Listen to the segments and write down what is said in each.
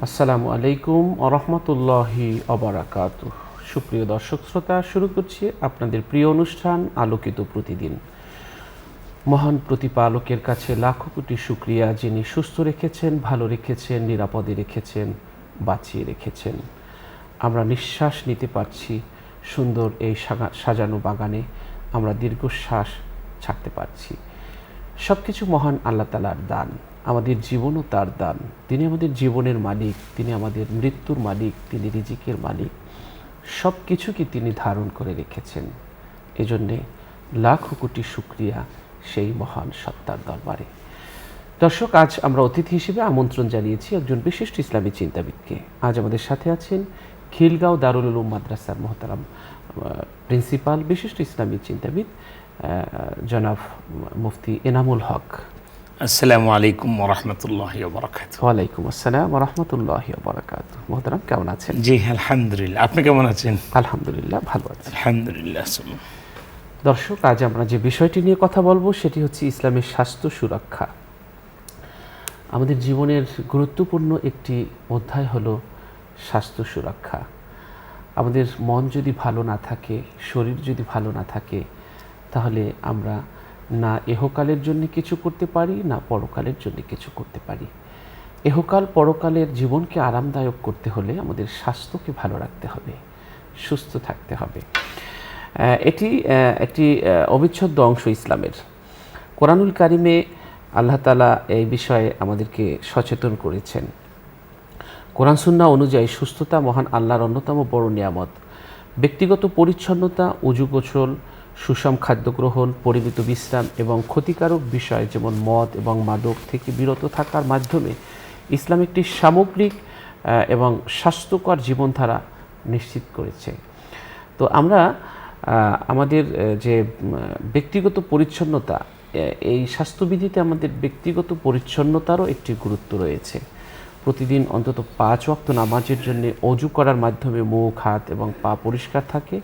আসসালামু আলাইকুম আরহামতুল্লাহি অবরাকাতুহ। সুপ্রিয় দর্শক শ্রোতা, শুরু করছি আপনাদের প্রিয় অনুষ্ঠান আলোকিত প্রতিদিন। মহান প্রতিপালকের কাছে লাখো কোটি শুকরিয়া, যিনি সুস্থ রেখেছেন, ভালো রেখেছেন, নিরাপদে রেখেছেন, বাঁচিয়ে রেখেছেন। আমরা নিঃশ্বাস নিতে পারছি সুন্দর এই সাজানো বাগানে, আমরা দীর্ঘশ্বাস ছাড়তে পারছি। সব কিছু মহান আল্লাহ তাআলার দান, আমাদের জীবনও তার দান। তিনি আমাদের জীবনের মালিক, তিনি আমাদের মৃত্যুর মালিক, তিনি রিজিকের মালিক। সব কিছুকে তিনি ধারণ করে রেখেছেন। এজন্যে লাখো কোটি শুকরিয়া সেই মহান সত্তার দরবারে। দর্শক, আজ আমরা অতিথি হিসেবে আমন্ত্রণ জানিয়েছি একজন বিশিষ্ট ইসলামী চিন্তাবিদকে। আজ আমাদের সাথে আছেন খিলগাঁও দারুল উলুম মাদ্রাসার মোহতারাম প্রিন্সিপাল, বিশিষ্ট ইসলামী চিন্তাবিদ জনাব মুফতি এনামুল হক। আসসালামু আলাইকুম ওরহমতুল্লাহি ওয়াবারাকাতুহু। ওয়ালাইকুম আসসালাম ওরহমতুল্লাহি ওয়াবারাকাতুহু। মোহতারাম, কেমন আছেন? জি আলহামদুলিল্লাহ, আপনি কেমন আছেন? আলহামদুলিল্লাহ, ভালো আছি। আলহামদুলিল্লাহ। দর্শক, আজ আমরা যে বিষয়টি নিয়ে কথা বলবো সেটি হচ্ছে ইসলামের স্বাস্থ্য সুরক্ষা। আমাদের জীবনের গুরুত্বপূর্ণ একটি অধ্যায় হলো স্বাস্থ্য সুরক্ষা। আমাদের মন যদি ভালো না থাকে, শরীর যদি ভালো না থাকে, তাহলে আমরা না এহকালের জন্য কিছু করতে পারি, না পরকালের জন্য কিছু করতে পারি। এহকাল পরকালের জীবনকে আরামদায়ক করতে হলে আমাদের স্বাস্থ্যকে ভালো রাখতে হবে, সুস্থ থাকতে হবে। এটি একটি অবিচ্ছেদ্য অংশ ইসলামের। কোরআনুল কারিমে আল্লাহ তাআলা এই বিষয়ে আমাদেরকে সচেতন করেছেন। কোরআন সুন্নাহ অনুযায়ী সুস্থতা মহান আল্লাহর অন্যতম বড় নিয়ামত। ব্যক্তিগত পরিচ্ছন্নতা, উজু গোসল, সুষম খাদ্য গ্রহণ, পরিমিত বিশ্রাম এবং ক্ষতিকারক বিষয় যেমন মদ এবং মাদক থেকে বিরত থাকার মাধ্যমে ইসলাম একটি সামগ্রিক এবং স্বাস্থ্যকর জীবনধারা নিশ্চিত করেছে। তো আমরা আমাদের যে ব্যক্তিগত পরিচ্ছন্নতা, এই স্বাস্থ্যবিধিতে আমাদের ব্যক্তিগত পরিচ্ছন্নতারও একটি গুরুত্ব রয়েছে। প্রতিদিন অন্তত 5 ওয়াক্ত নামাজের জন্য অজু করার মাধ্যমে মুখ, হাত এবং পা পরিষ্কার থাকে,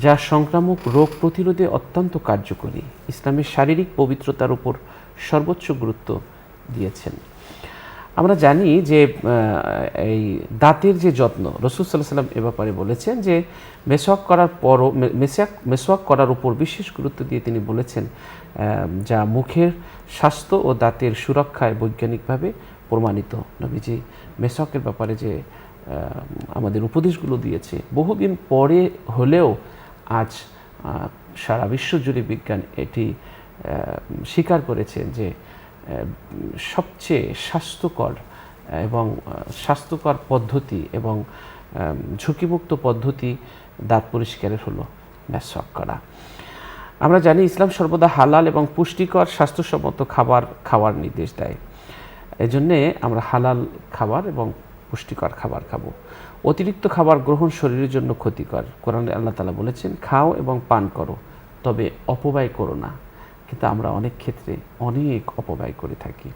যা সংক্রামক রোগ প্রতিরোধে অত্যন্ত কার্যকরী। ইসলামের শারীরিক পবিত্রতার উপর সর্বোচ্চ গুরুত্ব দিয়েছেন। আমরা জানি যে এই দাঁতের যে যত্ন, রাসূল সাল্লাল্লাহু আলাইহি ওয়াসাল্লাম এ ব্যাপারে বলেছেন যে মেসওয়াক করার পরও মেসওয়াক করার উপর বিশেষ গুরুত্ব দিয়ে তিনি বলেছেন, যা মুখের স্বাস্থ্য ও দাঁতের সুরক্ষায় বৈজ্ঞানিকভাবে প্রমাণিত। নবীজি মেসওয়াকের ব্যাপারে যে আমাদের উপদেশগুলো দিয়েছে, বহুদিন পরে হলেও আজ সারা বিশ্ব জুড়ে বিজ্ঞান এটি স্বীকার করেছেন যে সবচেয়ে স্বাস্থ্যকর এবং স্বাস্থ্যকর পদ্ধতি এবং ঝুঁকিমুক্ত পদ্ধতি দাঁত পরিষ্কারের হলো মেসওয়াক করা। আমরা জানি ইসলাম সর্বদা হালাল এবং পুষ্টিকর স্বাস্থ্যসম্মত খাবার খাওয়ার নির্দেশ দেয়। এজন্যে আমরা হালাল খাবার এবং পুষ্টিকর খাবার খাবো। অতিরিক্ত খাবার গ্রহণ শরীরের জন্য ক্ষতিকর। কোরআনে আল্লাহ তাআলা বলেছেন, খাও এবং পান করো, তবে অপব্যয় করো না। কিন্তু আমরা অনেক ক্ষেত্রে অনেক অপব্যয় করে থাকি।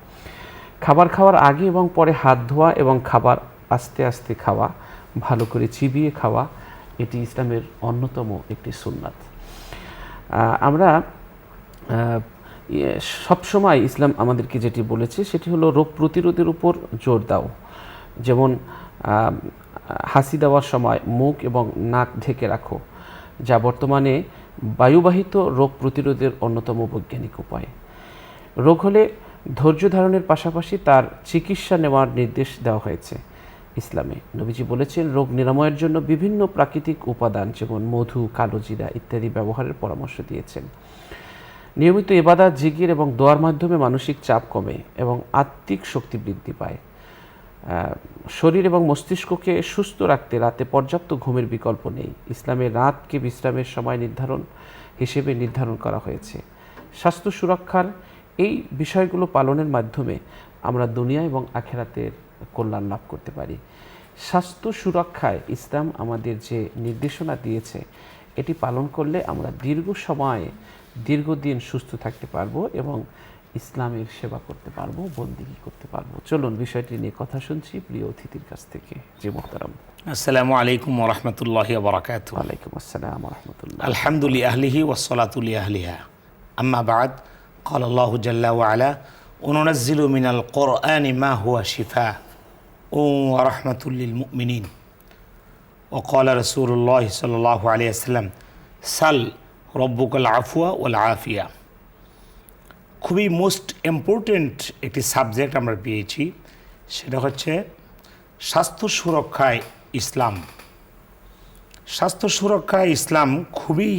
খাবার খাওয়ার আগে এবং পরে হাত ধোয়া এবং খাবার আস্তে আস্তে খাওয়া, ভালো করে চিবিয়ে খাওয়া, এটি ইসলামের অন্যতম একটি সুন্নাত। আমরা সবসময় ইসলাম আমাদেরকে যেটি বলেছে সেটি হলো রোগ প্রতিরোধের উপর জোর দাও। যেমন হাসি দেওয়ার সময় মুখ এবং নাক ঢেকে রাখো, যা বর্তমানে বায়ুবাহিত রোগ প্রতিরোধের অন্যতম বৈজ্ঞানিক উপায়। রোগ হলে ধৈর্য ধারণের পাশাপাশি তার চিকিৎসা নেওয়ার নির্দেশ দেওয়া হয়েছে ইসলামে। নবীজি বলেছেন, রোগ নিরাময়ের জন্য বিভিন্ন প্রাকৃতিক উপাদান যেমন মধু, কালোজিরা ইত্যাদি ব্যবহারের পরামর্শ দিয়েছেন। নিয়মিত ইবাদত, জিকির এবং দোয়ার মাধ্যমে মানসিক চাপ কমে এবং আত্মিক শক্তি বৃদ্ধি পায়। শরীর এবং মস্তিষ্ককে সুস্থ রাখতে রাতে পর্যাপ্ত ঘুমের বিকল্প নেই। ইসলামে রাতকে বিশ্রামের সময় হিসেবে নির্ধারণ করা হয়েছে। স্বাস্থ্য সুরক্ষার এই বিষয়গুলো পালনের মাধ্যমে আমরা দুনিয়া এবং আখিরাতের কল্যাণ লাভ করতে পারি। স্বাস্থ্য সুরক্ষায় ইসলাম আমাদের যে নির্দেশনা দিয়েছে, এটি পালন করলে আমরা দীর্ঘদিন সুস্থ থাকতে পারবো এবং ইসলামের সেবা করতে পারবো, বন্দেগী করতে পারবো। চলুন বিষয়টি নিয়ে কথা শুনছি প্রিয় অতিথির কাছ থেকে। জি মোহতারাম। আসসালামু আলাইকুম ওরহমতুল্লাহি ওয়াবারাকাতুহু। ওয়ালাইকুম আসসালাম ওরহমতুল্লাহ। আলহামদুলিল্লাহি আহলিহি ওয়াসসালাতু লিআহলিহা। আম্মা বা'দ, ক্বালা আল্লাহু জাল্লা ওয়া আলা, ওয়া নুনাজ্জিলু মিনাল কুরআনি মা হুয়া শিফা রাহমাতুল্লিল মুমিনিন। وقال رسول الله صلى الله عليه وسلم সাল রব্বুকাল আফওয়া ওয়াল আফিয়া। খুবই মোস্ট ইম্পর্টেন্ট একটি সাবজেক্ট আমরা পেয়েছি, সেটা হচ্ছে স্বাস্থ্য সুরক্ষায় ইসলাম। স্বাস্থ্য সুরক্ষায় ইসলাম খুবই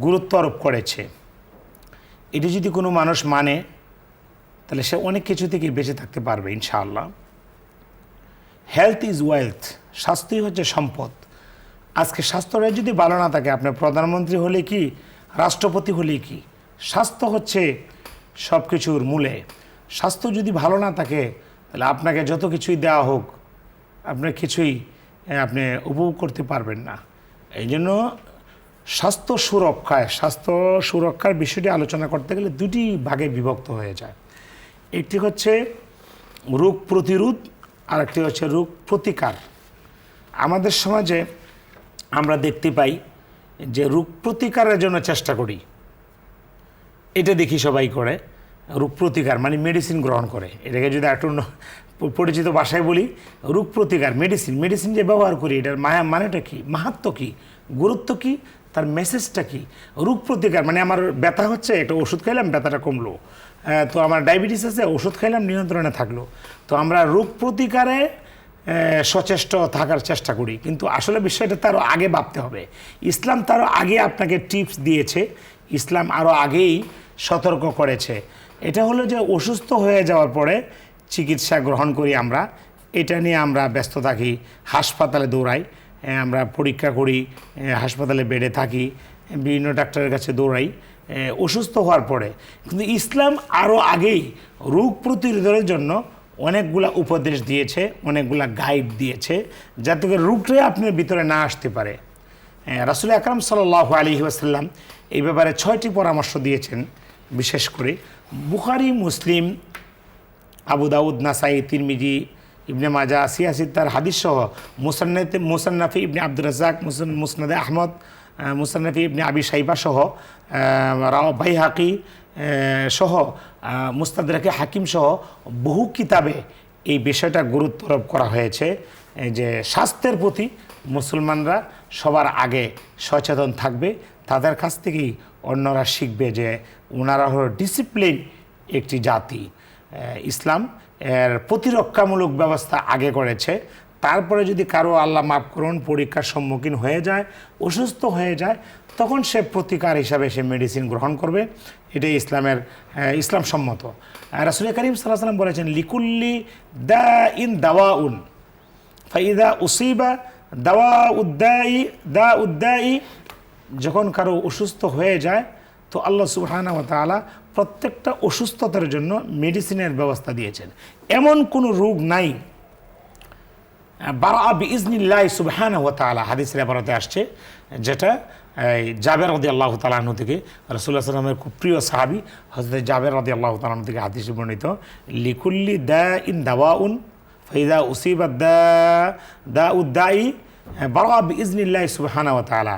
গুরুত্ব আরোপ করেছে। এটি যদি কোনো মানুষ মানে তাহলে সে অনেক কিছু থেকে বেঁচে থাকতে পারবে ইনশাআল্লাহ। হেলথ ইজ ওয়েলথ, স্বাস্থ্যই হচ্ছে সম্পদ। আজকে স্বাস্থ্যটা যদি ভালো না থাকে, আপনার প্রধানমন্ত্রী হলে কি, রাষ্ট্রপতি হলে কি, স্বাস্থ্য হচ্ছে সব কিছুর মূলে। স্বাস্থ্য যদি ভালো না থাকে তাহলে আপনাকে যত কিছুই দেওয়া হোক আপনার কিছুই আপনি উপভোগ করতে পারবেন না। এই জন্য স্বাস্থ্য সুরক্ষার বিষয়টি আলোচনা করতে গেলে দুটি ভাগে বিভক্ত হয়ে যায়। একটি হচ্ছে রোগ প্রতিরোধ আর একটি হচ্ছে রোগ প্রতিকার। আমাদের সমাজে আমরা দেখতে পাই যে রোগ প্রতিকারের জন্য চেষ্টা করি, এটা দেখি সবাই করে। রোগ প্রতিকার মানে মেডিসিন গ্রহণ করে, এটাকে যদি একটু পরিচিত ভাষায় বলি, রোগ প্রতিকার মেডিসিন যে ব্যবহার করি, এটার মানেটা কী, মাহাত্ম্য কী, গুরুত্ব কী, তার মেসেজটা কী। রোগ প্রতিকার মানে আমার ব্যথা হচ্ছে, একটা ওষুধ খাইলাম ব্যথাটা কমলো, তো আমার ডায়াবেটিস আছে ওষুধ খাইলাম নিয়ন্ত্রণে থাকলো। তো আমরা রোগ প্রতিকারে সচেষ্ট থাকার চেষ্টা করি, কিন্তু আসলে বিষয়টা তারও আগে ভাবতে হবে। ইসলাম তারও আগে আপনাকে টিপস দিয়েছে, ইসলাম আরও আগেই সতর্ক করেছে। এটা হলো যে অসুস্থ হয়ে যাওয়ার পরে চিকিৎসা গ্রহণ করি আমরা, এটা নিয়ে আমরা ব্যস্ত থাকি, হাসপাতালে দৌড়াই, আমরা পরীক্ষা করি, হাসপাতালে বেডে থাকি, বিভিন্ন ডাক্তারের কাছে দৌড়াই অসুস্থ হওয়ার পরে। কিন্তু ইসলাম আরও আগেই রোগ প্রতিরোধের জন্য অনেকগুলা উপদেশ দিয়েছে, অনেকগুলা গাইড দিয়েছে, যাতে করে রোগটাই আপনার ভিতরে না আসতে পারে। রাসূল আকরাম সাল্লাল্লাহু আলাইহি ওয়াসাল্লাম এই ব্যাপারে 6টি পরামর্শ দিয়েছেন। বিশেষ করে বুখারী, মুসলিম, আবু দাউদ, নাসাই, তিরমিজি, ইবনে মাজা, সিয়াসিত্তার হাদিস সহ মুসান্নাফি ইবনে আব্দুর রাজ্জাক, মুসনাদে আহমদ, মুসান্নাফি ইবনে আবি শাইবা সহ, বাইহাকি সহ, মুস্তাদরাকে হাকিম সহ বহু কিতাবে এই বিষয়টা গুরুত্ব আরোপ করা হয়েছে যে স্বাস্থ্যের প্রতি মুসলমানরা সবার আগে সচেতন থাকবে। তাদের কাছ থেকেই অন্যরা শিখবে যে ওনারা হলো ডিসিপ্লিন একটি জাতি। ইসলাম এর প্রতিরক্ষামূলক ব্যবস্থা আগে করেছে, তারপরে যদি কারো আল্লাহ মাফ করুন পরীক্ষার সম্মুখীন হয়ে যায়, অসুস্থ হয়ে যায়, তখন সে প্রতিকার হিসাবে সে মেডিসিন গ্রহণ করবে। এটাই ইসলাম সম্মত। রাসূল করিম সাল্লাল্লাহু আলাইহি ওয়াসাল্লাম বলেছেন লিকুল্লি দাইন দাওয়াউন ফাইদা উসিবা দাউদ্দাই। যখন কারো অসুস্থ হয়ে যায় তো আল্লাহ সুবহানাহু ওয়া তাআলা প্রত্যেকটা অসুস্থতার জন্য মেডিসিনের ব্যবস্থা দিয়েছেন। এমন কোনো রোগ নাই বারা বিইজনিল্লাহ সুবহানাহু ওয়া তাআলা, হাদিসের ইবারতে আসছে, যেটা জাবের রাদিয়াল্লাহু তাআলা আনহু থেকে, রাসূলুল্লাহ সাল্লাল্লাহু আলাইহি ওয়াসাল্লামের খুব প্রিয় সাহাবী হযরত জাবের রাদিয়াল্লাহু তাআলা আনহু থেকে হাদিসে বর্ণিত, লিকুল্লি দাইন দাওয়াউন ফাইদা উসিবা দাউদ্দাই বারা বিইজনিল্লাহ সুবহানাহু ওয়া তাআলা।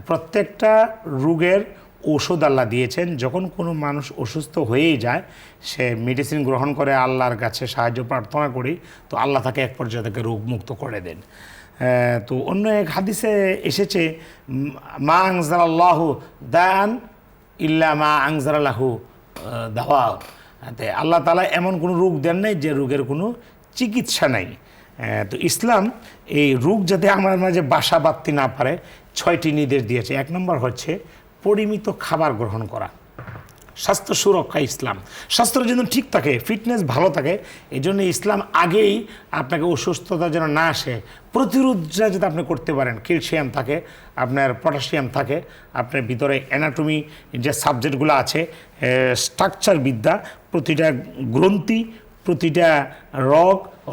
প্রত্যেকটা রোগের ঔষধ আল্লাহ দিয়েছেন। যখন কোনো মানুষ অসুস্থ হয়েই যায়, সে মেডিসিন গ্রহণ করে আল্লাহর কাছে সাহায্য প্রার্থনা করি, তো আল্লাহ তাকে এক পর্যায়ে তাকে রোগমুক্ত করে দেন। তো অন্য এক হাদিসে এসেছে মা আনজালাল্লাহু দান ইল্লা মা আনজালাহু দাওয়া। আল্লাহ তাআলা এমন কোনো রোগ দেন নাই যে রোগের কোনো চিকিৎসা নাই। তো ইসলাম এই রোগ যাতে আমার মাঝে বাসা বাঁধতে না পারে 6টি নির্দেশ দিয়েছে। 1 নম্বর হচ্ছে পরিমিত খাবার গ্রহণ করা। স্বাস্থ্য সুরক্ষা ইসলাম, স্বাস্থ্যের জন্য ঠিক থাকে, ফিটনেস ভালো থাকে, এই জন্য ইসলাম আগেই আপনাকে অসুস্থতা যেন না আসে প্রতিরোধটা যাতে আপনি করতে পারেন। ক্যালসিয়াম থাকে, আপনার পটাশিয়াম থাকে, আপনার ভিতরে অ্যানাটমি যে সাবজেক্টগুলো আছে, স্ট্রাকচার বিদ্যা, প্রতিটা গ্রন্থি, প্রতিটা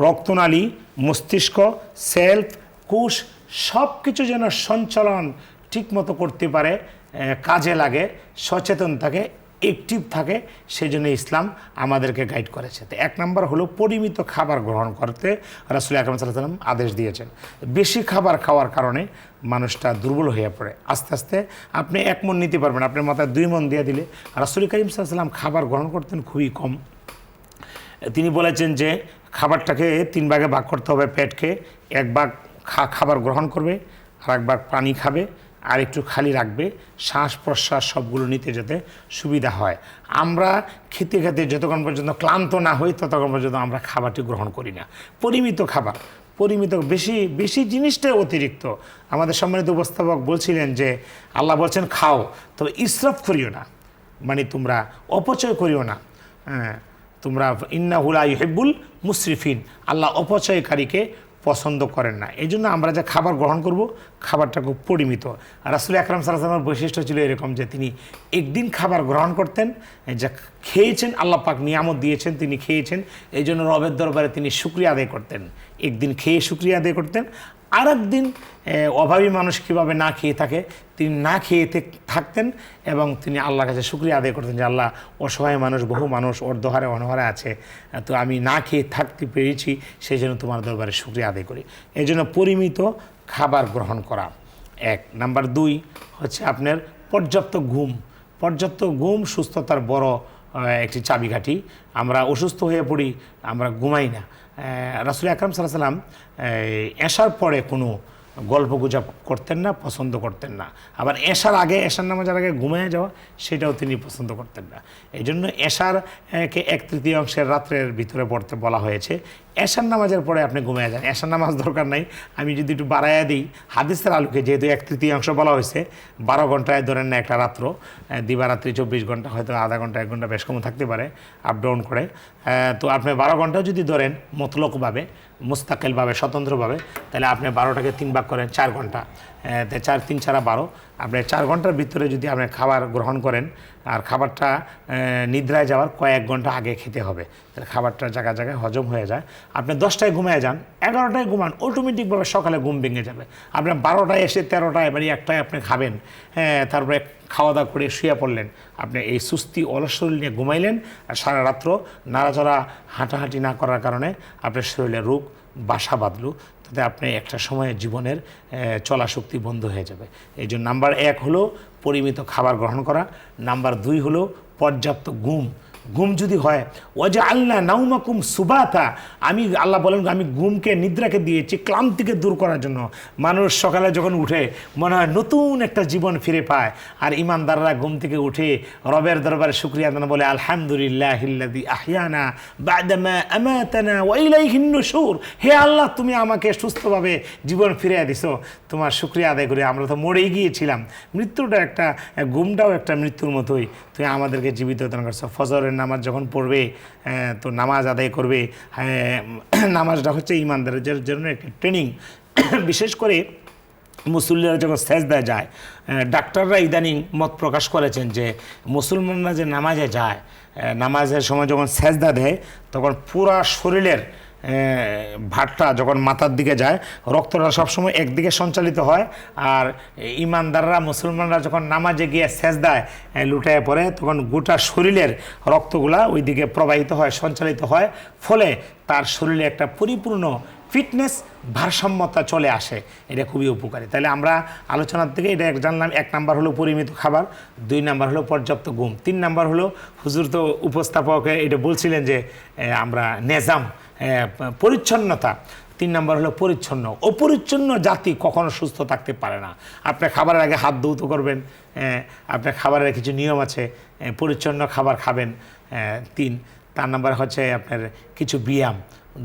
রক্তনালী, মস্তিষ্ক, সেলফ, কোষ সব কিছু যেন সঞ্চালন ঠিকমতো করতে পারে, কাজে লাগে, সচেতন থাকে, অ্যাক্টিভ থাকে, সেই জন্য ইসলাম আমাদেরকে গাইড করেছে। তো 1 নম্বর হলো পরিমিত খাবার গ্রহণ করতে রাসূল আকরাম সাল্লাল্লাহু আলাইহি ওয়াসাল্লাম আদেশ দিয়েছেন। বেশি খাবার খাওয়ার কারণে মানুষটা দুর্বল হয়ে পড়ে, আস্তে আস্তে আপনি 1 মণ নিতে পারবেন, আপনার মাথায় 2 মণ দিয়ে দিলে। রাসূল করিম সাল্লাল্লাহু আলাইহি ওয়াসাল্লাম খাবার গ্রহণ করতেন খুবই কম। তিনি বলেছেন যে খাবারটাকে 3 ভাগে ভাগ করতে হবে পেটকে। 1 ভাগ খাবার গ্রহণ করবে, আর 1 ভাগ পানি খাবে, আর একটু খালি রাখবে, শ্বাস প্রশ্বাস সবগুলো নিতে যাতে সুবিধা হয়। আমরা খেতে খেতে যতক্ষণ পর্যন্ত ক্লান্ত না হই ততক্ষণ পর্যন্ত আমরা খাবারটি গ্রহণ করি না। পরিমিত খাবার, পরিমিত, বেশি বেশি জিনিসটাই অতিরিক্ত। আমাদের সম্মানিত উপস্থাপক বলছিলেন যে আল্লাহ বলছেন খাও, তবে ইসরাফ করিও না, মানে তোমরা অপচয় করিও না। হ্যাঁ, তোমরা ইন্নাহু লা ইউহিব্বুল মুসরিফিন, আল্লাহ অপচয়কারীকে পছন্দ করেন না। এই জন্য আমরা যে খাবার গ্রহণ করব, খাবারটা খুব পরিমিত। রাসূল আকরাম সাল্লাল্লাহু আলাইহি ওয়াসাল্লামের বৈশিষ্ট্য ছিল এরকম যে তিনি একদিন খাবার গ্রহণ করতেন, যা খেয়েছেন, আল্লাহ পাক নিয়ামত দিয়েছেন, তিনি খেয়েছেন, এই জন্য রবের দরবারে তিনি শুকরিয়া আদায় করতেন। একদিন খেয়ে শুকরিয়া আদায় করতেন, আর একদিন অভাবী মানুষ কীভাবে না খেয়ে থাকে, তিনি না খেয়ে থাকতেন এবং তিনি আল্লাহর কাছে শুকরিয়া আদায় করতেন যে আল্লাহ, অসহায় মানুষ, বহু মানুষ অর্ধহারে অনহারে আছে, তো আমি না খেয়ে থাকতে পেরেছি, সেই জন্য তোমার দরবারে শুকরিয়া আদায় করি। এই জন্য পরিমিত খাবার গ্রহণ করা 1 নাম্বার। 2 হচ্ছে আপনার পর্যাপ্ত ঘুম। পর্যাপ্ত ঘুম সুস্থতার বড় একটি চাবিকাঠি। আমরা অসুস্থ হয়ে পড়ি, আমরা ঘুমাই না। রাসূল আকরাম সাল্লাল্লাহু আলাইহি ওয়াসাল্লাম এশার পরে কোনো গল্পগুজব করতেন না, পছন্দ করতেন না। আবার এশার আগে, এশার নামাজের আগে ঘুমিয়ে যাওয়া, সেটাও তিনি পছন্দ করতেন না। এই জন্য এশারকে 1/3 রাত্রের ভিতরে পড়তে বলা হয়েছে। এশার নামাজের পরে আপনি ঘুমিয়ে যান, এশার নামাজ দরকার নাই। আমি যদি একটু বাড়াইয়া দিই হাদিসের আলোকে, যেহেতু 1/3 বলা হয়েছে, 12 ঘন্টায় ধরেন না একটা রাত্র, দিবারাত্রি 24 ঘন্টা, হয়তো আধা ঘন্টা 1 ঘন্টা বেশ কম থাকতে পারে আপ ডাউন করে। তো আপনি 12 ঘন্টা যদি ধরেন মতলকভাবে, মুস্তাকিলভাবে, স্বতন্ত্রভাবে, তাহলে আপনি 12টাকে 3 ভাগ করেন, 4 ঘন্টা, 4 3 ছাড়া 12, আপনি 4 ঘন্টার ভিতরে যদি আপনি খাবার গ্রহণ করেন, আর খাবারটা নিদ্রায় যাওয়ার কয়েক ঘন্টা আগে খেতে হবে, তাহলে খাবারটা জায়গায় জায়গায় হজম হয়ে যায়। আপনি 10টায় ঘুমিয়ে যান, 11টায় ঘুমান, অটোমেটিকভাবে সকালে ঘুম ভেঙে যাবে। আপনি 12টায় এসে 13টায় মানে 1টায় আপনি খাবেন, তারপরে খাওয়া দাওয়া করে শুয়ে পড়লেন, আপনি এই সুস্তি অলস শরীর নিয়ে ঘুমাইলেন, আর সারা রাত্র নাড়াচড়া হাঁটাহাঁটি না করার কারণে আপনার শরীরে রোগ বাসা বাঁধল, তাতে আপনি একটা সময়ে জীবনের চলা শক্তি বন্ধ হয়ে যাবে। এই জন্য নাম্বার 1 হলো পরিমিত খাবার গ্রহণ করা। নাম্বার 2 হলো পর্যাপ্ত ঘুম। ঘুম যদি হয়, ওয়াজআলনা নাওমাকুম সুবাতা, আমি আল্লাহ বলেন আমি ঘুমকে, নিদ্রাকে দিয়েছি ক্লান্তিকে দূর করার জন্য। মানুষ সকালে যখন উঠে মনে হয় নতুন একটা জীবন ফিরে পায়, আর ইমানদাররা ঘুম থেকে উঠে রবের দরবারে শুকরিয়া আদান বলে, আলহামদুলিল্লাহিল্লাযী আহইয়ানা বা'দামা আমাতানা ওয়া ইলাইহিন নুশুর, হে আল্লাহ তুমি আমাকে সুস্থভাবে জীবন ফিরিয়ে দিছো, তোমার শুকরিয়া আদায় করি। আমরা তো মরেই গিয়েছিলাম, মৃত্যুটা একটা, ঘুমটাও একটা মৃত্যুর মতোই, তুমি আমাদেরকে জীবিত দান করছো। ফজরের নামাজ যখন পড়বে, তো নামাজ আদায় করবে। নামাজটা হচ্ছে ইমানদারের জন্য একটা ট্রেনিং। বিশেষ করে মুসল্লিরা যখন সেজদায় যায়, ডাক্তাররা ইদানিং মত প্রকাশ করেছেন যে মুসলমানরা যে নামাজে যায়, নামাজের সময় যখন সেজদা দেয়, তখন পুরা শরীরের ভাতটা যখন মাথার দিকে যায়, রক্তটা সবসময় একদিকে সঞ্চালিত হয়, আর ইমানদাররা, মুসলমানরা যখন নামাজে গিয়ে সেজদায় লুটায় পড়ে, তখন গোটা শরীরের রক্তগুলা ওই দিকে প্রবাহিত হয়, সঞ্চালিত হয়, ফলে তার শরীরে একটা পরিপূর্ণ ফিটনেস, ভারসাম্যতা চলে আসে। এটা খুবই উপকারী। তাহলে আমরা আলোচনার থেকে এটা জানলাম, 1 নাম্বার হলো পরিমিত খাবার, 2 নাম্বার হলো পর্যাপ্ত ঘুম, 3 নাম্বার হলো, হুজুর তো উপস্থাপকে এটা বলছিলেন যে আমরা নেজাম, পরিচ্ছন্নতা। 3 নাম্বার হলো পরিচ্ছন্ন। অপরিচ্ছন্ন জাতি কখনো সুস্থ থাকতে পারে না। আপনি খাবারের আগে হাত ধৌত করবেন, আপনার খাবারের কিছু নিয়ম আছে, পরিচ্ছন্ন খাবার খাবেন। 4 নাম্বার হচ্ছে আপনার কিছু ব্যায়াম,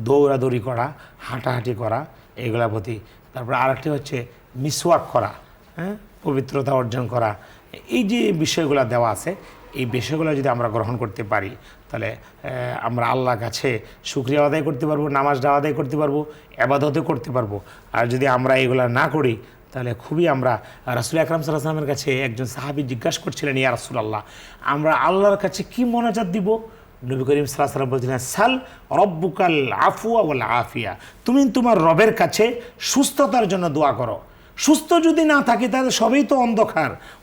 দৌড়াদৌড়ি করা, হাঁটাহাঁটি করা, এগুলোর প্রতি। তারপর আরেকটি হচ্ছে মিসওয়াক করা, পবিত্রতা অর্জন করা। এই যে বিষয়গুলো দেওয়া আছে, এই বিষয়গুলো যদি আমরা গ্রহণ করতে পারি, তাহলে আমরা আল্লাহর কাছে শুকরিয়া আদায় করতে পারবো, নামাজটা আদায় করতে পারবো, ইবাদতও করতে পারবো। আর যদি আমরা এগুলো না করি, তাহলে খুবই আমরা, রাসূল আকরাম সাল্লাল্লাহু আলাইহি ওয়াসাল্লামের কাছে একজন সাহাবী জিজ্ঞাসা করছিলেন, ইয়া রাসূলুল্লাহ, আমরা আল্লাহর কাছে কি মোনাজাত দিব? নবী করিম সাল্লাল্লাহু আলাইহি ওয়াসাল্লাম বলছিলেন, সাল রব্বুকাল আফওয়া ওয়াল আফিয়া, তুমি তোমার রবের কাছে সুস্থতার জন্য দোয়া করো। সুস্থ যদি না থাকে তাহলে সবই তো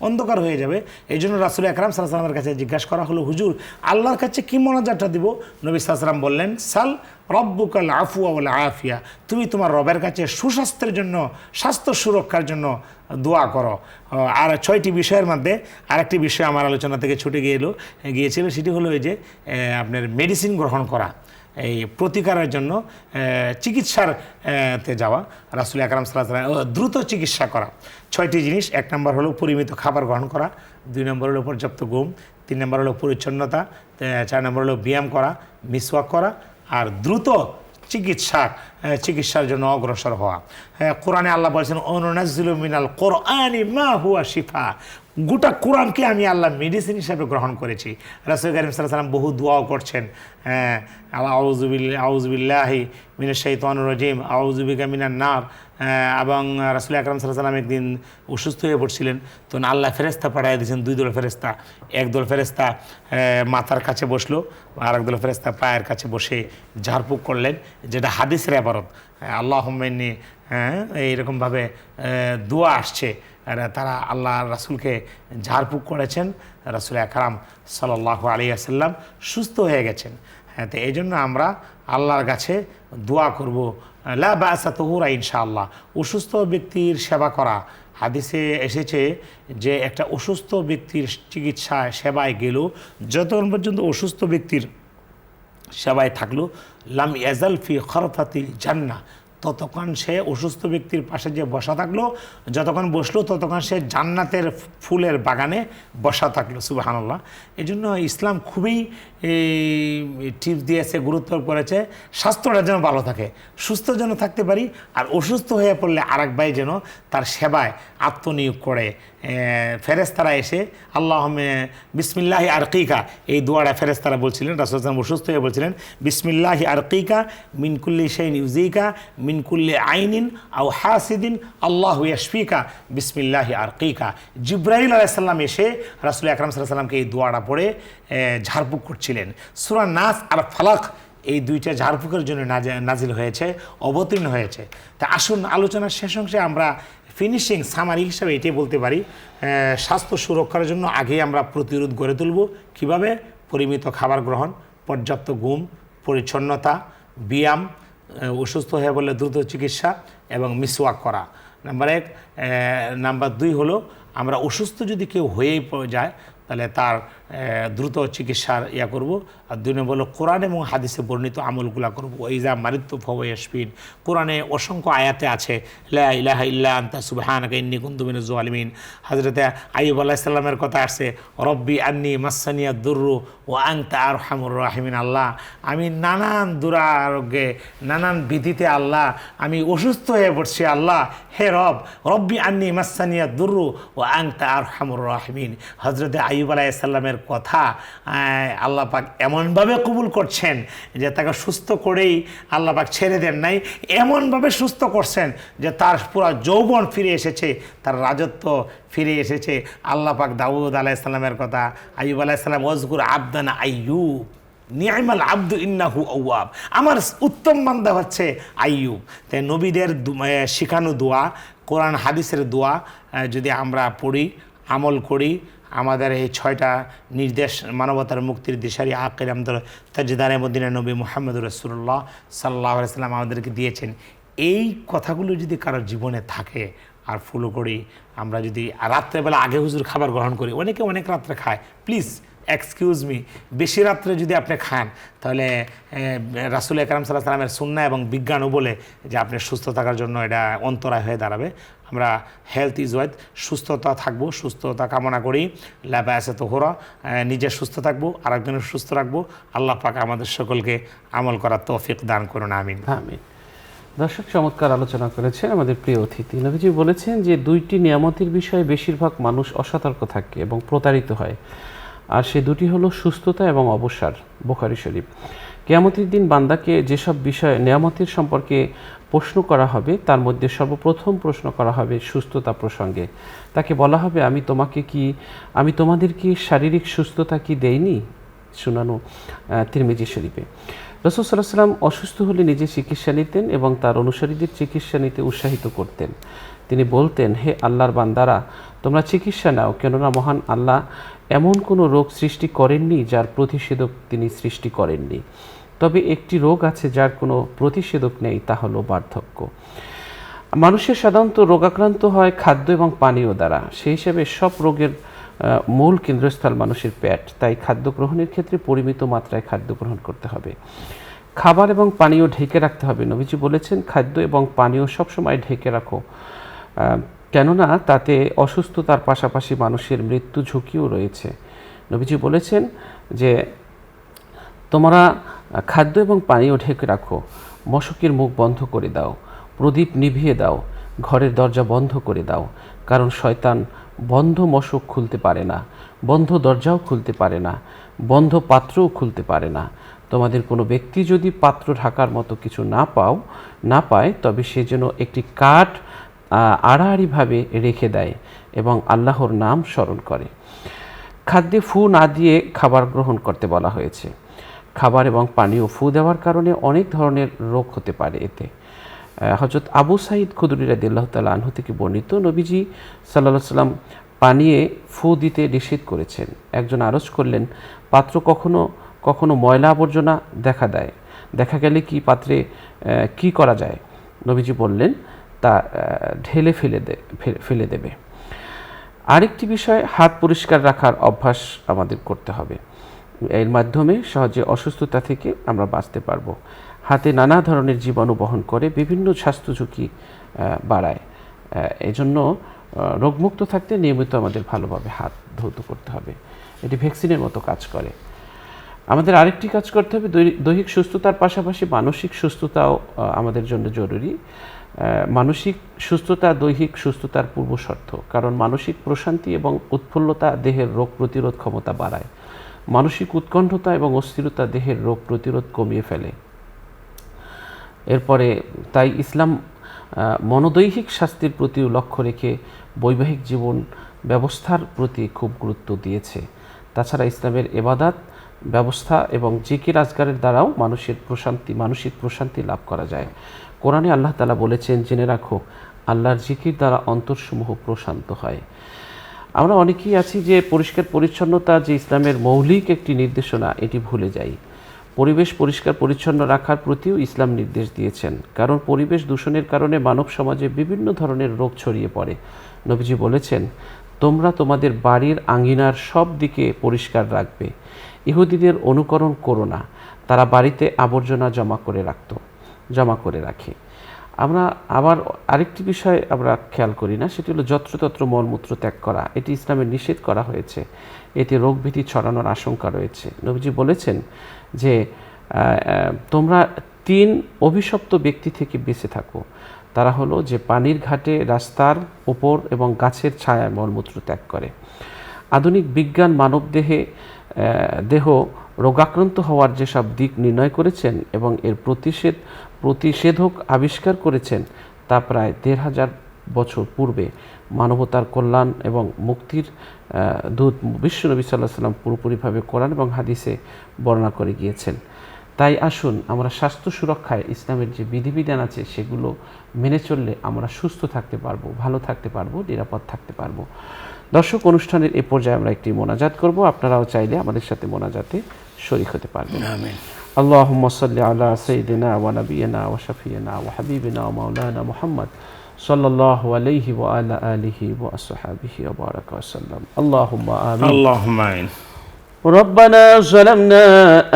অন্ধকার হয়ে যাবে। এই জন্য রাসূল আকরাম সাল্লাল্লাহু আলাইহি ওয়াসাল্লামের কাছে জিজ্ঞাসা করা হলো, হুজুর আল্লাহর কাছে কি মোনাজাতটা দিব? নবী সাল্লাল্লাহু আলাইহি ওয়াসাল্লাম বললেন, সাল রব্বুকাল আফওয়া ওয়াল আফিয়া, তুমি তোমার রবের কাছে সুস্বাস্থ্যের জন্য, স্বাস্থ্য সুরক্ষার জন্য দোয়া করো। আর 6টি বিষয়ের মধ্যে আরেকটি বিষয় আমার আলোচনা থেকে ছুটে গিয়েছিল, সেটি হলো এই যে আপনার মেডিসিন গ্রহণ করা। এই প্রতিকারের জন্য চিকিৎসার তে যাওয়া, রাসূল আকরাম সাল্লাল্লাহু আলাইহি ওয়াসাল্লাম দ্রুত চিকিৎসা করা। 6টি জিনিস। 1 নম্বর হলো পরিমিত খাবার গ্রহণ করা, 2 নম্বর হলো পর্যাপ্ত ঘুম, 3 নম্বর হলো পরিচ্ছন্নতা, 4 নম্বর হলো ব্যায়াম করা, মিসওয়াক করা, আর দ্রুত চিকিৎসার জন্য অগ্রসর হওয়া। কোরআনে আল্লাহ বলেছেন অনুনাজ্জিলু মিনাল কোরআনি মা হুয়া শিফা, গোটা কোরআনকে আমি আল্লাহ মেডিসিন হিসাবে গ্রহণ করেছি। রাসূল কারীম সাল্লাল্লাহু আলাইহি ওয়াসাল্লাম বহু দোয়াও করছেন, আউযু বিল্লাহি মিনাশ শাইতানির রাজিম, আউযু বিকা মিনান নার। এবং রাসূল আকরাম সাল্লাল্লাহু আলাইহি ওয়াসাল্লাম একদিন অসুস্থ হয়ে পড়ছিলেন, তখন আল্লাহ ফেরেশতা পাঠিয়ে দিয়েছেন 2 দল ফেরেশতা। এক দল ফেরেশতা মাথার কাছে বসলো, আর এক দল ফেরেশতা পায়ের কাছে বসে ঝাড়ফুঁক করলেন, যেটা হাদিসের ইবারত। আল্লাহুম্মা ইন্নী, এইরকমভাবে দোয়া আসছে। তারা আল্লাহ রাসূলকে ঝাড়ফুঁক করেছেন, রাসূল আকরাম সাল্লাল্লাহু আলাইহি ওয়াসাল্লাম সুস্থ হয়ে গেছেন। হ্যাঁ, তো এই জন্য আমরা আল্লাহর কাছে দোয়া করব, লা বা'সা তুহুরা ইনশাআল্লাহ। অসুস্থ ব্যক্তির সেবা করা, হাদিসে এসেছে যে একটা অসুস্থ ব্যক্তির চিকিৎসা সেবায় গেল, যতক্ষণ পর্যন্ত অসুস্থ ব্যক্তির সেবায় থাকলো, লাম ইয়াজাল ফি খরফাতিল জান্নাহ, ততক্ষণ সে অসুস্থ ব্যক্তির পাশে যে বসা থাকলো, যতক্ষণ বসলো ততক্ষণ সে জান্নাতের ফুলের বাগানে বসা থাকলো। সুবহানাল্লাহ। এই জন্য ইসলাম খুবই টিপস দিয়েছে, গুরুত্ব করেছে স্বাস্থ্যটা যেন ভালো থাকে, সুস্থ যেন থাকতে পারি, আর অসুস্থ হয়ে পড়লে আরেক ভাই যেন তার সেবায় আত্মনিয়োগ করে। ফেরেশতারা এসে আল্লাহুম্মা বিসমিল্লাহি আরকিকা, এই দোয়াটা ফেরেশতারা বলছিলেন, রাসূল সাল্লাল্লাহু আলাইহি ওয়াসাল্লাম অসুস্থ হয়ে বলছিলেন, বিসমিল্লাহি আরকিকা মিন কুল্লি শাইইন ইউযিকা মিন কুল্লি আইনিন আও হাসিদিন আল্লাহু ইয়াশফিকা বিসমিল্লাহি আরকিকা। জিবরাইল আলাইহিস সালাম এসে রাসূল আকরাম সাল্লাল্লাহু আলাইহি ওয়াসাল্লামকে এই দোয়াটা পড়ে ঝাড়ফুঁক করছিলেন। সূরা নাস আর ফালাক এই 2টা ঝাড়ফুঁকের জন্য নাজিল হয়েছে, অবতীর্ণ হয়েছে। তা আসুন আলোচনার শেষ অংশে আমরা ফিনিশিং সামারি হিসাবে এটাই বলতে পারি, স্বাস্থ্য সুরক্ষার জন্য আগে আমরা প্রতিরোধ গড়ে তুলব কীভাবে? পরিমিত খাবার গ্রহণ, পর্যাপ্ত ঘুম, পরিচ্ছন্নতা, ব্যায়াম, অসুস্থ হয়ে বললে দ্রুত চিকিৎসা এবং মিসওয়াক করা। নাম্বার 1। নাম্বার 2 হলো আমরা অসুস্থ যদি কেউ হয়েই যায় তাহলে তার দ্রুত চিকিৎসার করব। আর 2 নম্বর হলো কোরআন এবং হাদিসে বর্ণিত আমলগুলা করব। ওয়াইজা মারিদতু ফাহুয়া ইয়াশফিন, কোরআনে অসংখ্য আয়াতে আছে লা ইলাহা ইল্লা আনতা সুবহানাকা ইন্নী কুনতু মিনাজ জালিমিন। হযরতে আইয়ুব আলাইহিস সালামের কথা আসছে, রব্বি আন্নী মাসসানিয়াদ দুররু ওয়া আনতা আরহামুর রাহিমিন। আল্লাহ, আমি নানান দুরারোগ্যে, নানান বিধিতে আল্লাহ আমি অসুস্থ হয়ে পড়ছি। আল্লাহ, হে রব, রব্বি আন্নী মাসসানিয়াদ দুররু ওয়া আনতা আরহামুর রাহিমিন। হযরতে আইয়ুব আলাইহিস সালামের কথা আল্লাহ পাক এমনভাবে কবুল করছেন যে তাকে সুস্থ করেই আল্লাহ পাক ছেড়ে দেন নাই, এমনভাবে সুস্থ করছেন যে তার পুরো যৌবন ফিরে এসেছে, তার রাজত্ব ফিরে এসেছে। আল্লাহ পাক দাউদ আলাইহিস সালামের কথা, আইয়ুব আলাইহিস সালাম, ওয়াজকুর আবদানা আইয়ুব নি'মাল আবদু ইন্নাহু আওয়াব, আমার উত্তম বান্দা হচ্ছে আইয়ুব। তাই নবীদের শিখানো দোয়া, কোরআন হাদিসের দোয়া যদি আমরা পড়ি, আমল করি, আমাদের এই 6টা নির্দেশ মানবতার মুক্তির দিশারি আকির আমাদের তাজদারে মদিনা নবী মুহাম্মদুর রাসূলুল্লাহ সাল্লাল্লাহু আলাইহি ওয়াসাল্লাম আমাদেরকে দিয়েছেন, এই কথাগুলো যদি কারোর জীবনে থাকে আর ফলো করি, আমরা যদি রাত্রেবেলা আগে হুজুর খাবার গ্রহণ করি, অনেকে অনেক রাত্রে খায়, প্লিজ এক্সকিউজ মি, বেশি রাত্রে যদি আপনি খান তাহলে রাসূল আকরাম সাল্লাল্লাহু আলাইহি ওয়াসাল্লামের সুন্নাহ এবং বিজ্ঞানও বলে যে আপনি সুস্থ থাকার জন্য এটা অন্তরায় হয়ে দাঁড়াবে। আমরা হেলথ ইজ ওয়েলথ, সুস্থতা থাকবো, সুস্থতা কামনা করি। লা বা'সা তুহুরা, নিজে সুস্থ থাকবো, আরেকজনের সুস্থ রাখবো। আল্লাহ পাক আমাদের সকলকে আমল করার তৌফিক দান করুন, আমিন। আমিন। দর্শক, চমৎকার আলোচনা করেছেন আমাদের প্রিয় অতিথি। নবীজি বলেছেন যে 2টি নিয়ামতের বিষয়ে বেশিরভাগ মানুষ অসতর্ক থাকে এবং প্রতারিত হয়, আর সে 2টি হলো সুস্থতা এবং অবসর। বুখারী শরীফ। কিয়ামতের দিন বান্দাকে যেসব বিষয় নিয়ামতের সম্পর্কে প্রশ্ন করা হবে তার মধ্যে সর্বপ্রথম প্রশ্ন করা হবে সুস্থতা প্রসঙ্গে। তাকে বলা হবে, আমি তোমাদেরকে শারীরিক সুস্থতা কি দেইনি? শুনানো তিরমিজি শরীফে। রাসূল সাল্লাল্লাহু আলাইহি ওয়াসাল্লাম অসুস্থ হলে নিজে চিকিৎসা নিতেন এবং তার অনুসারীদের চিকিৎসা নিতে উৎসাহিত করতেন। তিনি বলতেন, হে আল্লাহর বান্দারা, তোমরা চিকিৎসা নাও, কেননা মহান আল্লাহ এমন কোনো রোগ সৃষ্টি করেননি যার প্রতিষেধক তিনি সৃষ্টি করেননি। তবে একটি রোগ আছে যার কোনো প্রতিষেধক নেই, তা হলো বার্ধক্য। মানুষের সাধারণত রোগাক্রান্ত হয় খাদ্য এবং পানীয় দ্বারা। সেই হিসাবে সব রোগের মূল কেন্দ্রস্থল মানুষের পেট। তাই খাদ্য গ্রহণের ক্ষেত্রে পরিমিত মাত্রায় খাদ্য গ্রহণ করতে হবে। খাবার এবং পানীয় ঢেকে রাখতে হবে। নবীজি বলেছেন, খাদ্য এবং পানীয় সবসময় ঢেকে রাখো, কেননা তাতে অসুস্থতার পাশাপাশি মানুষের মৃত্যু ঝুঁকিও রয়েছে। নবীজি বলেছেন যে তোমরা খাদ্য এবং পানীয় ঢেকে রাখো, মশকের মুখ বন্ধ করে দাও, প্রদীপ নিভিয়ে দাও, ঘরের দরজা বন্ধ করে দাও, কারণ শয়তান বন্ধ মশক খুলতে পারে না, বন্ধ দরজাও খুলতে পারে না, বন্ধ পাত্রও খুলতে পারে না। তোমাদের কোনো ব্যক্তি যদি পাত্র ঢাকার মতো কিছু না পায়, তবে সে যেন একটি কাঠ আড়াআড়িভাবে রেখে দেয় এবং আল্লাহর নাম স্মরণ করে। খাদ্যে ফু না দিয়ে খাবার গ্রহণ করতে বলা হয়েছে। খাবার এবং পানীয় ফু দেওয়ার কারণে অনেক ধরনের রোগ হতে পারে। এতে হযরত আবু সাঈদ খুদরী রাদিয়াল্লাহু তাআলা আনহু থেকে বর্ণিত, নবীজি সাল্লাল্লাহু আলাইহি সাল্লাম পানিয়ে ফু দিতে নিষেধ করেছেন। একজন আরজ করলেন, পাত্র কখনো কখনো ময়লা আবর্জনা দেখা গেলে কি পাত্রে কি করা যায়? নবীজি বললেন, তা ঢেলে ফেলে দেবে। আরেকটি বিষয়, হাত পরিষ্কার রাখার অভ্যাস আমাদের করতে হবে। এর মাধ্যমে সহজে অসুস্থতা থেকে আমরা বাঁচতে পারবো। হাতে নানা ধরনের জীবাণু বহন করে বিভিন্ন স্বাস্থ্য ঝুঁকি বাড়ায়। এজন্য রোগমুক্ত থাকতে নিয়মিত আমাদের ভালোভাবে হাত ধৌত করতে হবে। এটি ভ্যাকসিনের মতো কাজ করে। আমাদের আরেকটি কাজ করতে হবে, দৈহিক সুস্থতার পাশাপাশি মানসিক সুস্থতাও আমাদের জন্য জরুরি। মানসিক সুস্থতা দৈহিক সুস্থতার পূর্বশর্ত, কারণ মানসিক প্রশান্তি এবং উৎফুল্লতা দেহের রোগ প্রতিরোধ ক্ষমতা বাড়ায়। মানসিক উৎকণ্ঠতা এবং অস্থিরতা দেহের রোগ প্রতিরোধ কমিয়ে ফেলে। এরপরে তাই ইসলাম মনোদৈহিক স্বাস্থ্যের প্রতিও লক্ষ্য রেখে বৈবাহিক জীবন ব্যবস্থার প্রতি খুব গুরুত্ব দিয়েছে। তাছাড়া ইসলামের ইবাদত ব্যবস্থা এবং জিকির আজকারের দ্বারাও মানসিক প্রশান্তি লাভ করা যায়। কোরআনে আল্লাহ তাআলা বলেছেন, জেনে রাখো আল্লাহর জিকির দ্বারা অন্তরসমূহ প্রশান্ত হয়। আমরা অনেকেই আছি যে পরিষ্কার পরিচ্ছন্নতা যে ইসলামের মৌলিক একটি নির্দেশনা, এটি ভুলে যাই। পরিবেশ পরিষ্কার পরিচ্ছন্ন রাখার প্রতিও ইসলাম নির্দেশ দিয়েছেন, কারণ পরিবেশ দূষণের কারণে মানব সমাজে বিভিন্ন ধরনের রোগ ছড়িয়ে পড়ে। নবীজি বলেছেন, তোমরা তোমাদের বাড়ির আঙ্গিনার সব দিকে পরিষ্কার রাখবে। ইহুদিদের অনুকরণ করো না, তারা বাড়িতে আবর্জনা জমা করে রাখে। আমরা আবার আরেকটি বিষয় আমরা খেয়াল করি না, সেটি হলো যত্রতত্র মলমূত্র ত্যাগ করা। এটি ইসলামে নিষেধ করা হয়েছে, এতে রোগ ভীতি ছড়ানোর আশঙ্কা রয়েছে। নবীজি বলেছেন যে তোমরা 3 অভিশপ্ত ব্যক্তি থেকে বেঁচে থাকো। তারা হলো যে পানির ঘাটে, রাস্তার ওপর এবং গাছের ছায়ায় মলমূত্র ত্যাগ করে। আধুনিক বিজ্ঞান মানব দেহ রোগাক্রান্ত হওয়ার যেসব দিক নির্ণয় করেছেন এবং এর প্রতিষেধক আবিষ্কার করেছেন, তা প্রায় 1500 বছর পূর্বে মানবতার কল্যাণ এবং মুক্তির দূত বিশ্বনবী সাল্লাল্লাহু আলাইহি ওয়াসাল্লাম পুরোপুরিভাবে কোরআন এবং হাদিসে বর্ণনা করে গিয়েছেন। তাই আসুন আমরা স্বাস্থ্য সুরক্ষায় ইসলামের যে বিধিবিধান আছে সেগুলো মেনে চললে আমরা সুস্থ থাকতে পারবো, ভালো থাকতে পারবো, নিরাপদ থাকতে পারবো। দর্শক, অনুষ্ঠানের এ পর্যায়ে আমরা একটি মোনাজাত করব। আপনারাও চাইলে আমাদের সাথে মোনাজাতে শরীক হতে পারবেন। আমিন। আল্লাহুম্মা সাল্লি আলা সাইয়্যিদিনা ওয়া নাবিয়িনা ওয়া শাফিয়িনা ওয়া হাবিবিনা ওয়া মাওলানা মুহাম্মদ সাল্লাল্লাহু আলাইহি ওয়া আলা আলিহি ওয়া আসহাবিহি ওয়া বারাকা ওয়া সাল্লাম। আল্লাহুম্মা আমিন। আল্লাহুম্মা আমিন। ربنا ظلمنا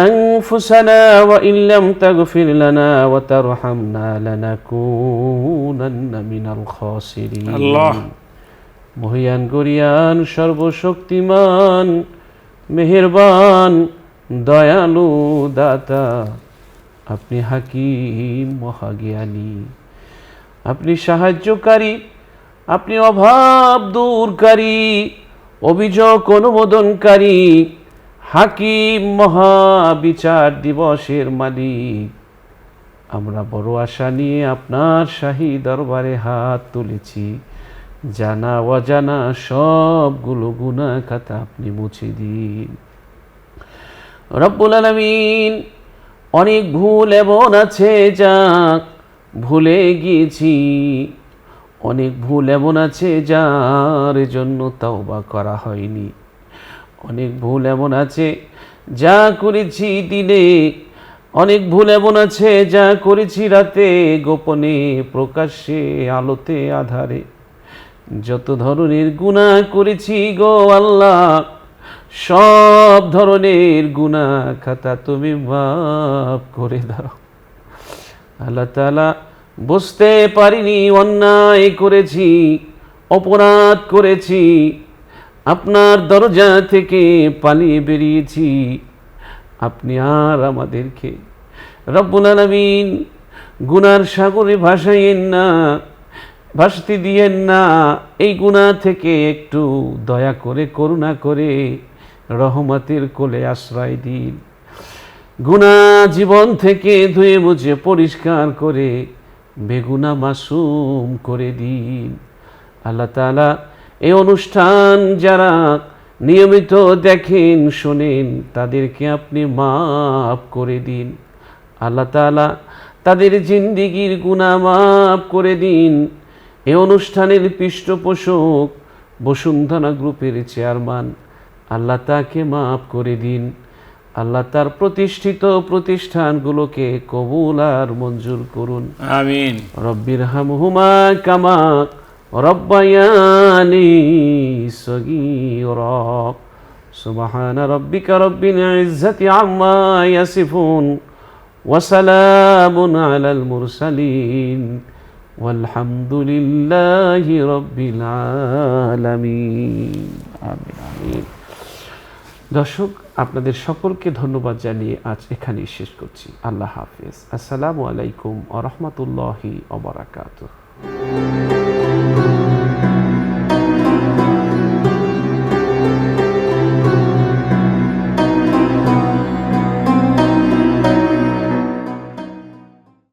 أنفسنا وإن لم تغفر لنا وترحمنا لنكونن من الخاسرين আল্লাহ। মহিয়ান গরিয়ান সর্বশক্তিমান মেহেরবান দয়ালু দাতা, আপনি হাকিম মহাজ্ঞানী, আপনি সাহায্যকারী, আপনি অভাব দূরকারী, অভিযোগ অনুমোদনকারী, হাকিম মহাবিচার দিবসের মালিক। আমরা বড় আশা নিয়ে আপনার শাহী দরবারে হাত তুলেছি। জানা অজানা সবগুলো গুনাহ খাতা আপনি মুছে দিন রব্বুল আলামিন। অনেক ভুল এমন আছে যা ভুলে গিয়েছি, অনেক ভুল এমন আছে যার জন্য তওবা করা হয়নি, অনেক ভুল এমন আছে যা করেছি দিনে, অনেক ভুল এমন আছে যা করেছি রাতে, গোপনে প্রকাশ্যে আলোতে আধারে। যত ধরনের গুনাহ করেছি গো আল্লাহ, সব ধরনের গুনাহ খাতা তুমি মাফ করে দাও। আল্লাহ তাআলা বুঝতে পারিনি, অন্যায় করেছি, অপরাধ করেছি, আপনার দরজা থেকে পালিয়ে বেরিয়েছি, আপনি আর আমাদেরকে রব্বুল আলামিন গুনার সাগরে ভাসাইয়েন না, ভাসতে দিয়েন না। এই গুনাহ থেকে একটু দয়া করে, করুণা করে রহমতের কোলে আশ্রয় দিন। গুনাহ জীবন থেকে ধুয়ে মুছে পরিষ্কার করে বেগুনা মাসুম করে দিন। আল্লাহ তাআলা এই অনুষ্ঠান যারা নিয়মিত দেখেন, শোনেন, তাদেরকে আপনি মাফ করে দিন। আল্লাহ তাআলা তাদের জিন্দেগির গুনাহ মাফ করে দিন। এই অনুষ্ঠানের পৃষ্ঠপোষক বসুন্ধরা গ্রুপের চেয়ারম্যান, আল্লাহ তাকে মাফ করে দিন। আল্লাহ তার প্রতিষ্ঠিত প্রতিষ্ঠানগুলোকে কবুল আর মঞ্জুর করুন। আমিন। রব্বির হামহুমা কামা রব্বায়ানি সগীরা। সুবহানা রাব্বিকা রব্বিল ইজ্জাতি আম্মা ইয়াসিফুন ওয়া সালামুন আলাল মুরসালিন ওয়ালহামদুলিল্লাহি রাব্বিল আলামিন। আমিন আমিন। দর্শক, আপনাদের সকলকে ধন্যবাদ জানিয়ে আজ এখানেই শেষ করছি। আল্লাহ হাফেজ। আসসালামু আলাইকুম ওয়া রাহমাতুল্লাহি ওয়া বারাকাতুহু।